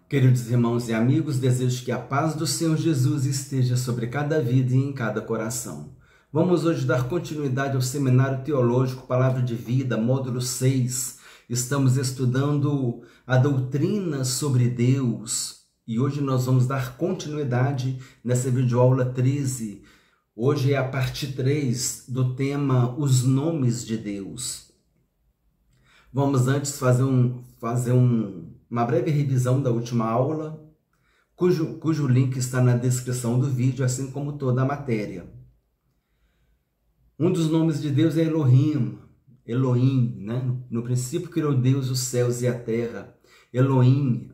Queridos irmãos e amigos, desejo que a paz do Senhor Jesus esteja sobre cada vida e em cada coração. Vamos hoje dar continuidade ao Seminário Teológico Palavra de Vida, módulo 6. Estamos estudando a doutrina sobre Deus e hoje nós vamos dar continuidade nessa videoaula 13. Hoje é a parte 3 do tema Os Nomes de Deus. Vamos antes fazer uma breve revisão da última aula, cujo link está na descrição do vídeo, assim como toda a matéria. Um dos nomes de Deus é Elohim, né? No princípio criou Deus os céus e a terra. Elohim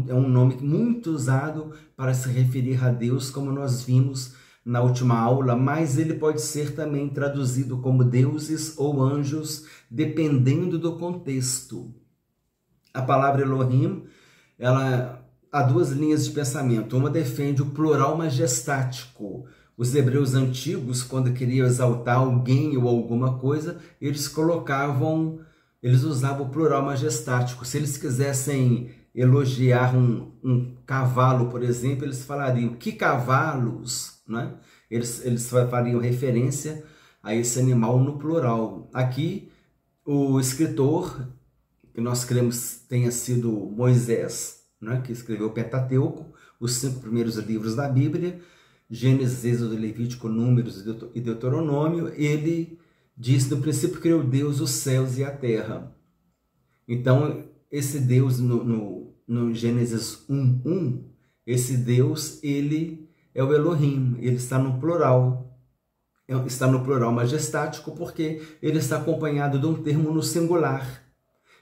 é um nome muito usado para se referir a Deus, como nós vimos na última aula, mas ele pode ser também traduzido como deuses ou anjos, dependendo do contexto. A palavra Elohim, ela há duas linhas de pensamento. Uma defende o plural majestático. Os hebreus antigos, quando queriam exaltar alguém ou alguma coisa, eles usavam o plural majestático. Se eles quisessem elogiar um cavalo, por exemplo, eles falariam, que cavalos, né? Eles fariam referência a esse animal no plural. Aqui, o escritor, que nós cremos tenha sido Moisés, né, que escreveu o Pentateuco, os 5 primeiros livros da Bíblia, Gênesis, Êxodo, Levítico, Números e Deuteronômio. Ele diz, no princípio criou Deus os céus e a terra. Então, esse Deus no Gênesis 1:1, esse Deus, ele é o Elohim, ele está no plural. Está no plural majestático porque ele está acompanhado de um termo no singular.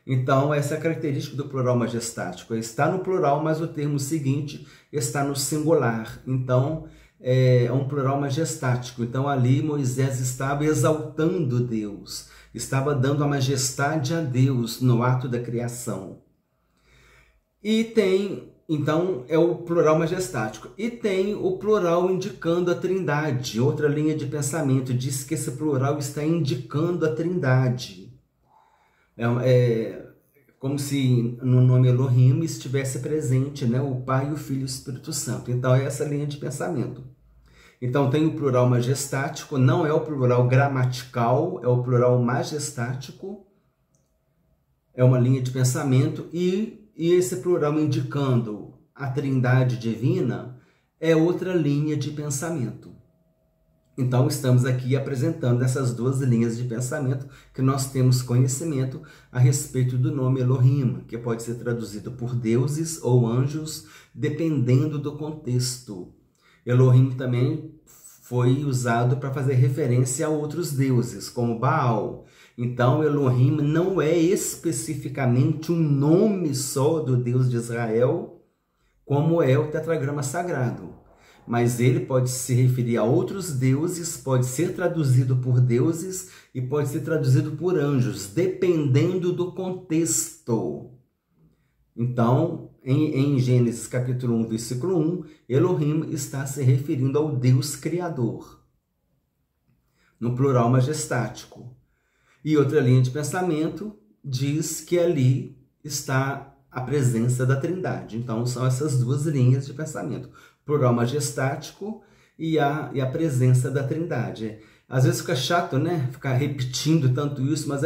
Então, essa é a característica do plural majestático. Está no plural, mas o termo seguinte está no singular. Então, é um plural majestático. Então, ali Moisés estava exaltando Deus, estava dando a majestade a Deus no ato da criação. Então, é o plural majestático. E tem o plural indicando a Trindade. Outra linha de pensamento diz que esse plural está indicando a Trindade. É como se no nome Elohim estivesse presente, né, o Pai, o Filho e o Espírito Santo. Então, é essa linha de pensamento. Então, tem o plural majestático, não é o plural gramatical, é o plural majestático. É uma linha de pensamento. E esse plural indicando a Trindade divina é outra linha de pensamento. Então, estamos aqui apresentando essas duas linhas de pensamento que nós temos conhecimento a respeito do nome Elohim, que pode ser traduzido por deuses ou anjos, dependendo do contexto. Elohim também foi usado para fazer referência a outros deuses, como Baal. Então, Elohim não é especificamente um nome só do Deus de Israel, como é o tetragrama sagrado. Mas ele pode se referir a outros deuses, pode ser traduzido por deuses e pode ser traduzido por anjos, dependendo do contexto. Então, em Gênesis capítulo 1, versículo 1, Elohim está se referindo ao Deus Criador, no plural majestático. E outra linha de pensamento diz que ali está a presença da Trindade. Então, são essas duas linhas de pensamento. Plural majestático e a presença da Trindade. Às vezes fica chato, né? Ficar repetindo tanto isso, mas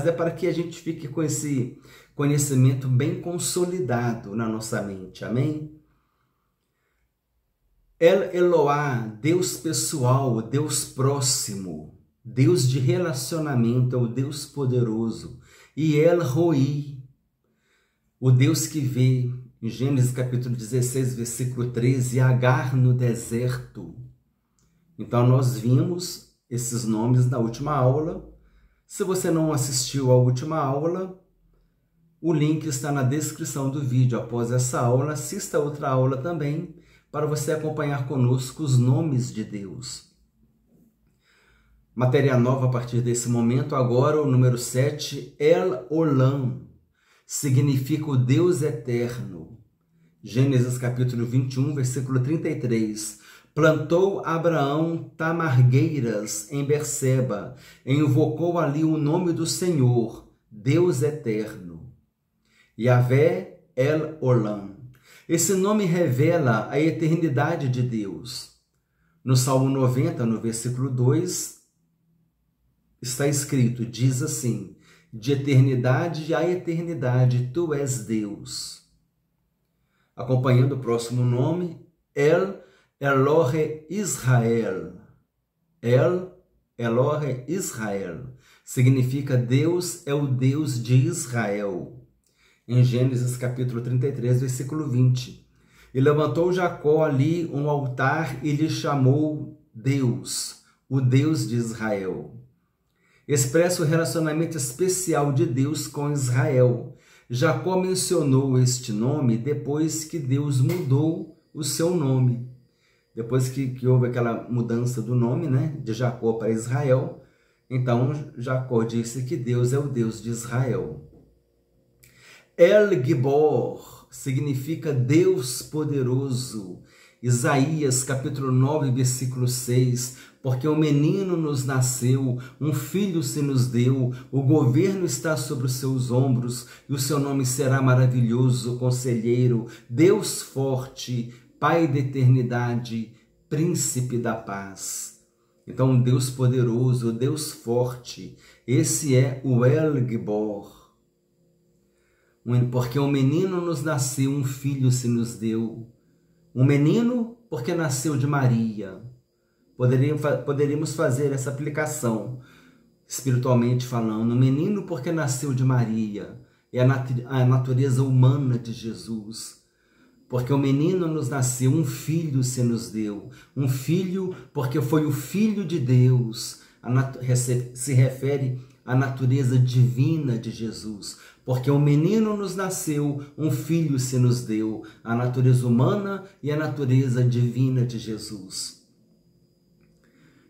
é para que a gente fique com esse conhecimento bem consolidado na nossa mente. Amém? El Eloá, Deus pessoal, Deus próximo, Deus de relacionamento, é o Deus poderoso. E El Roi, o Deus que vê. Em Gênesis capítulo 16, versículo 13, Agar no deserto. Então, nós vimos esses nomes na última aula. Se você não assistiu à última aula, o link está na descrição do vídeo. Após essa aula, assista a outra aula também, para você acompanhar conosco os nomes de Deus. Matéria nova a partir desse momento. Agora, o número 7, El Olam. Significa o Deus eterno. Gênesis capítulo 21, versículo 33. Plantou Abraão tamargueiras em Berseba, e invocou ali o nome do Senhor, Deus eterno. Yahvé El Olam. Esse nome revela a eternidade de Deus. No Salmo 90, no versículo 2, está escrito, diz assim: de eternidade a eternidade, tu és Deus. Acompanhando o próximo nome, El Elohe Israel. El Elohe Israel. Significa Deus é o Deus de Israel. Em Gênesis capítulo 33, versículo 20. E levantou Jacó ali um altar e lhe chamou Deus, o Deus de Israel. Expressa o relacionamento especial de Deus com Israel. Jacó mencionou este nome depois que Deus mudou o seu nome. Depois que houve aquela mudança do nome, né, de Jacó para Israel, então Jacó disse que Deus é o Deus de Israel. El Gibor significa Deus poderoso. Isaías capítulo 9, versículo 6. Porque um menino nos nasceu, um filho se nos deu, o governo está sobre os seus ombros, e o seu nome será maravilhoso, conselheiro, Deus forte, Pai da eternidade, príncipe da paz. Então, Deus poderoso, Deus forte, esse é o El Gibor. Porque um menino nos nasceu, um filho se nos deu. Um menino porque nasceu de Maria. Poderíamos fazer essa aplicação, espiritualmente falando. Um menino porque nasceu de Maria. É a natureza humana de Jesus. Porque o menino nos nasceu, um filho se nos deu. Um filho porque foi o Filho de Deus. Se refere à natureza divina de Jesus. Porque o menino nos nasceu, um filho se nos deu. A natureza humana e a natureza divina de Jesus.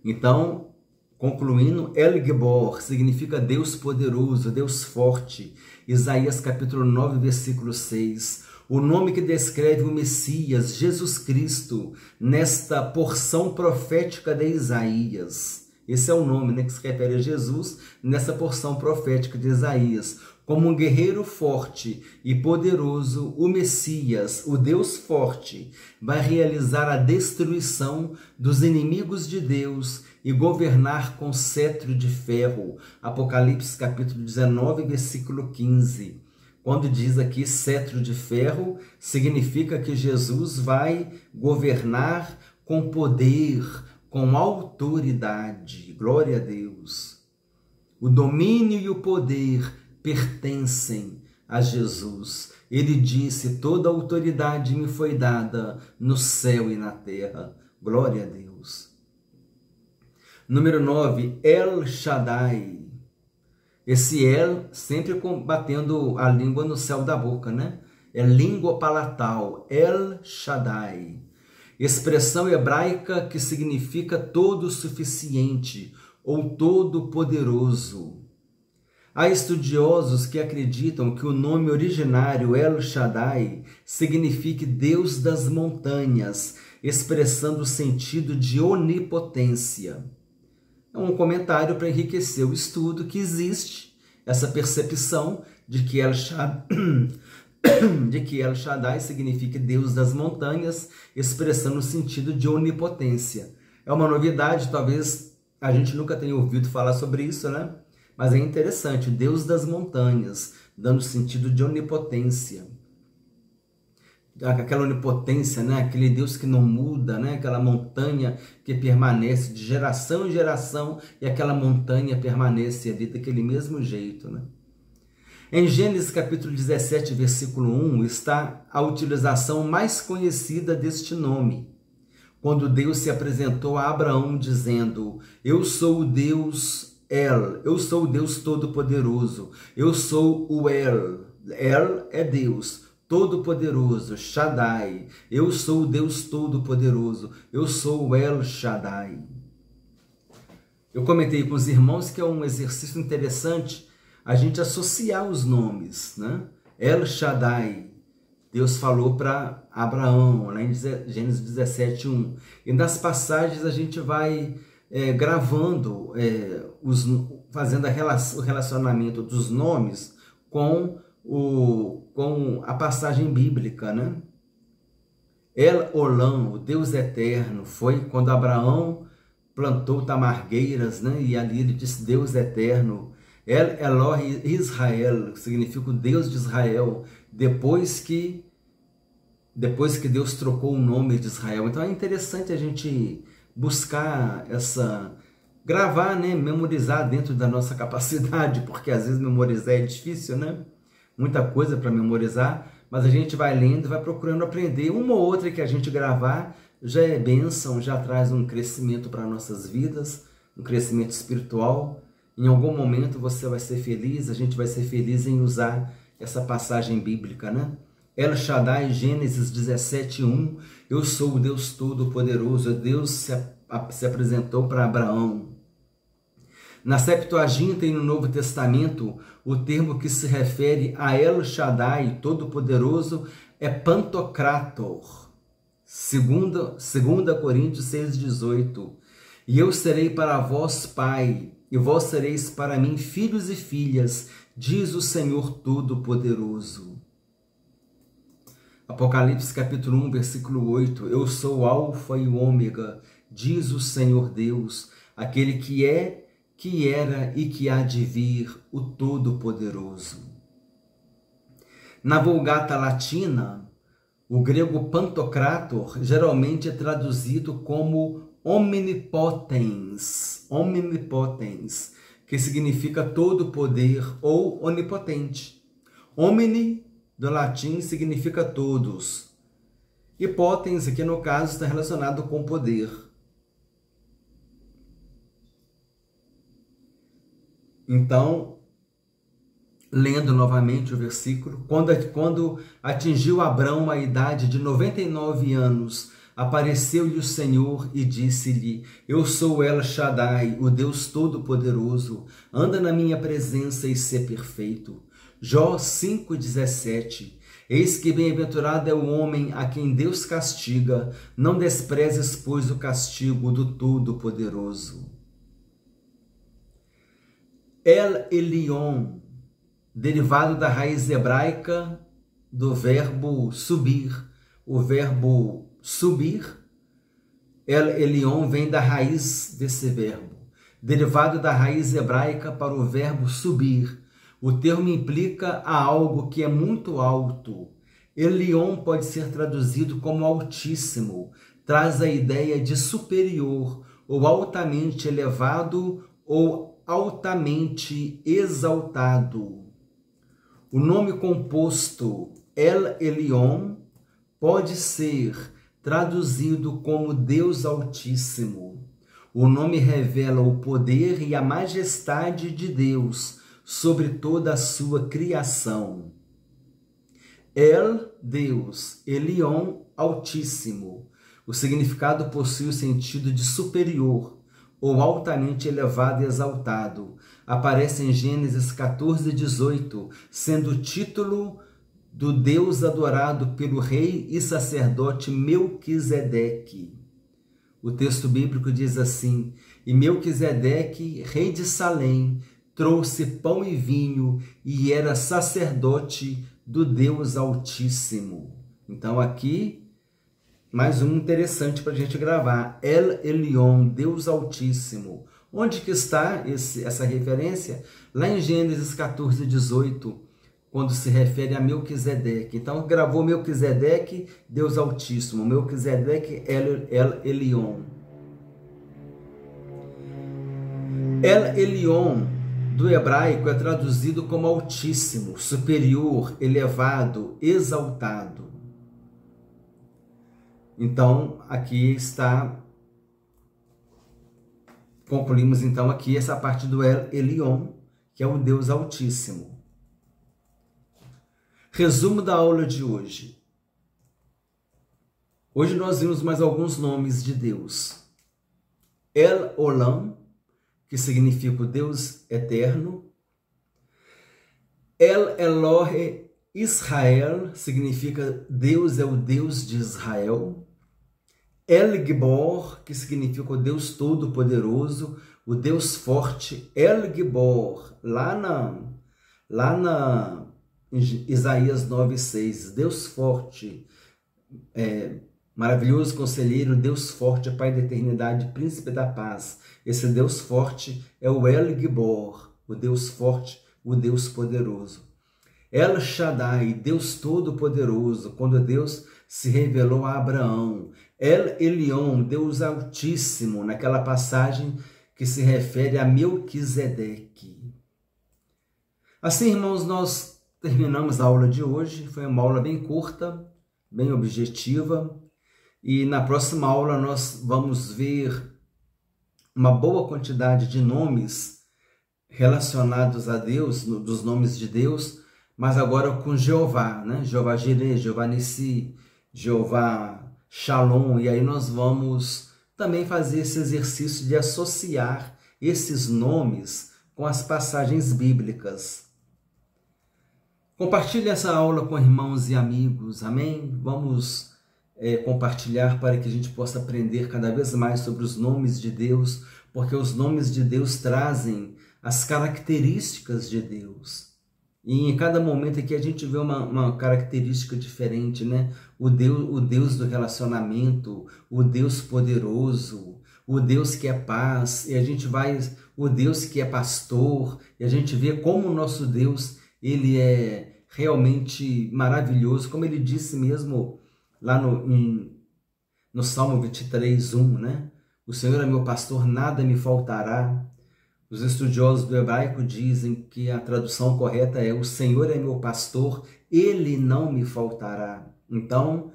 Então, concluindo, El Gibor significa Deus poderoso, Deus forte. Isaías capítulo 9, versículo 6. O nome que descreve o Messias, Jesus Cristo, nesta porção profética de Isaías. Esse é o nome, né, que se refere a Jesus nessa porção profética de Isaías. Como um guerreiro forte e poderoso, o Messias, o Deus forte, vai realizar a destruição dos inimigos de Deus e governar com cetro de ferro. Apocalipse capítulo 19, versículo 15. Quando diz aqui cetro de ferro, significa que Jesus vai governar com poder, com autoridade. Glória a Deus. O domínio e o poder pertencem a Jesus. Ele disse, toda autoridade me foi dada no céu e na terra. Glória a Deus. Número 9, El Shaddai. Esse El sempre batendo a língua no céu da boca, né? É língua palatal, El Shaddai. Expressão hebraica que significa todo suficiente ou todo poderoso. Há estudiosos que acreditam que o nome originário El Shaddai signifique Deus das montanhas, expressando o sentido de onipotência. É um comentário para enriquecer o estudo que existe essa percepção de que El Shaddai significa Deus das montanhas, expressando o sentido de onipotência. É uma novidade, talvez a gente nunca tenha ouvido falar sobre isso, né? Mas é interessante, Deus das montanhas, dando sentido de onipotência. Aquela onipotência, né? Aquele Deus que não muda, né? Aquela montanha que permanece de geração em geração e aquela montanha permanece ali daquele mesmo jeito, né? Em Gênesis capítulo 17, versículo 1, está a utilização mais conhecida deste nome. Quando Deus se apresentou a Abraão dizendo, eu sou o Deus eu sou o Deus Todo-Poderoso, eu sou o El é Deus Todo-Poderoso, Shaddai, eu sou o Deus Todo-Poderoso, eu sou o El Shaddai. Eu comentei com os irmãos que é um exercício interessante a gente associar os nomes, né? El Shaddai, Deus falou para Abraão, lá em Gênesis 17, 1. E nas passagens a gente vai gravando, fazendo o relacionamento dos nomes com com a passagem bíblica, né? El Olam, o Deus eterno, foi quando Abraão plantou tamargueiras, né? E ali ele disse Deus eterno. El Elohe Israel, que significa o Deus de Israel, depois que Deus trocou o nome de Israel. Então é interessante a gente buscar gravar, né? Memorizar dentro da nossa capacidade, porque às vezes memorizar é difícil, né? Muita coisa para memorizar, mas a gente vai lendo, vai procurando aprender. Uma ou outra que a gente gravar já é bênção, já traz um crescimento para nossas vidas, um crescimento espiritual. Em algum momento você vai ser feliz, a gente vai ser feliz em usar essa passagem bíblica, né? El Shaddai, Gênesis 17:1, eu sou o Deus Todo-Poderoso. Deus se apresentou para Abraão. Na Septuaginta e no Novo Testamento, o termo que se refere a El Shaddai, Todo-Poderoso, é Pantocrator. 2 Coríntios 6,18. E eu serei para vós pai, e vós sereis para mim filhos e filhas, diz o Senhor Todo-Poderoso. Apocalipse capítulo 1, versículo 8. Eu sou o Alfa e o Ômega, diz o Senhor Deus, aquele que é, que era e que há de vir, o Todo-Poderoso. Na Vulgata Latina, o grego Pantocrator geralmente é traduzido como omnipotens, que significa todo poder ou onipotente. Omni, do latim, significa todos. E potens, aqui no caso, está relacionado com poder. Então, lendo novamente o versículo, quando atingiu Abrão a idade de 99 anos, apareceu-lhe o Senhor e disse-lhe, eu sou El Shaddai, o Deus Todo-Poderoso, anda na minha presença e sê perfeito. Jó 5,17. Eis que bem-aventurado é o homem a quem Deus castiga, não desprezes, pois, o castigo do Todo-Poderoso. El Elyon, derivado da raiz hebraica do verbo subir. O verbo subir, El Elyon, vem da raiz desse verbo, derivado da raiz hebraica para o verbo subir. O termo implica a algo que é muito alto. Elyon pode ser traduzido como altíssimo, traz a ideia de superior, ou altamente elevado, ou altamente exaltado. O nome composto El Elyon pode ser traduzido como Deus Altíssimo. O nome revela o poder e a majestade de Deus sobre toda a sua criação. El, Deus, Elyon, Altíssimo. O significado possui o sentido de superior, ou altamente elevado e exaltado. Aparece em Gênesis 14:18, sendo o título do Deus adorado pelo rei e sacerdote Melquisedeque. O texto bíblico diz assim, e Melquisedeque, rei de Salém, trouxe pão e vinho e era sacerdote do Deus Altíssimo. Então aqui, mais um interessante para a gente gravar. El Elyon, Deus Altíssimo. Onde que está essa referência? Lá em Gênesis 14:18, quando se refere a Melquisedeque. Então gravou Melquisedeque, Deus Altíssimo. Melquisedeque, El Elyon. El Elyon, do hebraico, é traduzido como altíssimo, superior, elevado, exaltado. Então, aqui está, concluímos então aqui essa parte do El Elyon, que é o Deus Altíssimo. Resumo da aula de hoje. Hoje nós vimos mais alguns nomes de Deus. El Olam, que significa o Deus eterno. El Elohe Israel, significa Deus é o Deus de Israel. El Gibor, que significa o Deus Todo-Poderoso, o Deus forte. El Gibor, lá Isaías 9:6, Deus forte, maravilhoso conselheiro, Deus forte, Pai da eternidade, príncipe da paz. Esse Deus forte é o El Gibor, o Deus forte, o Deus poderoso. El Shaddai, Deus todo-poderoso, quando Deus se revelou a Abraão. El Elyon, Deus altíssimo, naquela passagem que se refere a Melquisedeque. Assim, irmãos, nós terminamos a aula de hoje. Foi uma aula bem curta, bem objetiva. E na próxima aula nós vamos ver uma boa quantidade de nomes relacionados a Deus, dos nomes de Deus, mas agora com Jeová, né? Jeová Jireh, Jeová Nissi, Jeová Shalom. E aí nós vamos também fazer esse exercício de associar esses nomes com as passagens bíblicas. Compartilhe essa aula com irmãos e amigos, amém? Vamos compartilhar para que a gente possa aprender cada vez mais sobre os nomes de Deus, porque os nomes de Deus trazem as características de Deus. E em cada momento aqui a gente vê uma característica diferente, né? O Deus do relacionamento, o Deus poderoso, o Deus que é paz, e a gente vai, o Deus que é pastor, e a gente vê como o nosso Deus, ele é realmente maravilhoso, como ele disse mesmo lá no Salmo 23:1, né? O Senhor é meu pastor, nada me faltará. Os estudiosos do hebraico dizem que a tradução correta é: o Senhor é meu pastor, ele não me faltará. Então,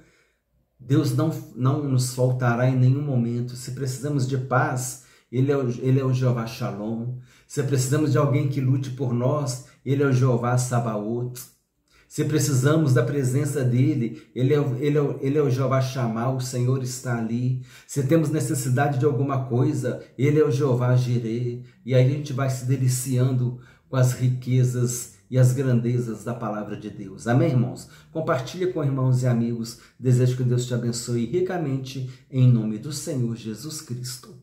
Deus não nos faltará em nenhum momento. Se precisamos de paz, ele é o Jeová Shalom. Se precisamos de alguém que lute por nós, ele é o Jeová Sabaoth. Se precisamos da presença dele, ele é o Jeová Shammah, o Senhor está ali. Se temos necessidade de alguma coisa, ele é o Jeová Jireh. E aí a gente vai se deliciando com as riquezas e as grandezas da palavra de Deus. Amém, irmãos? Compartilhe com irmãos e amigos. Desejo que Deus te abençoe ricamente, em nome do Senhor Jesus Cristo.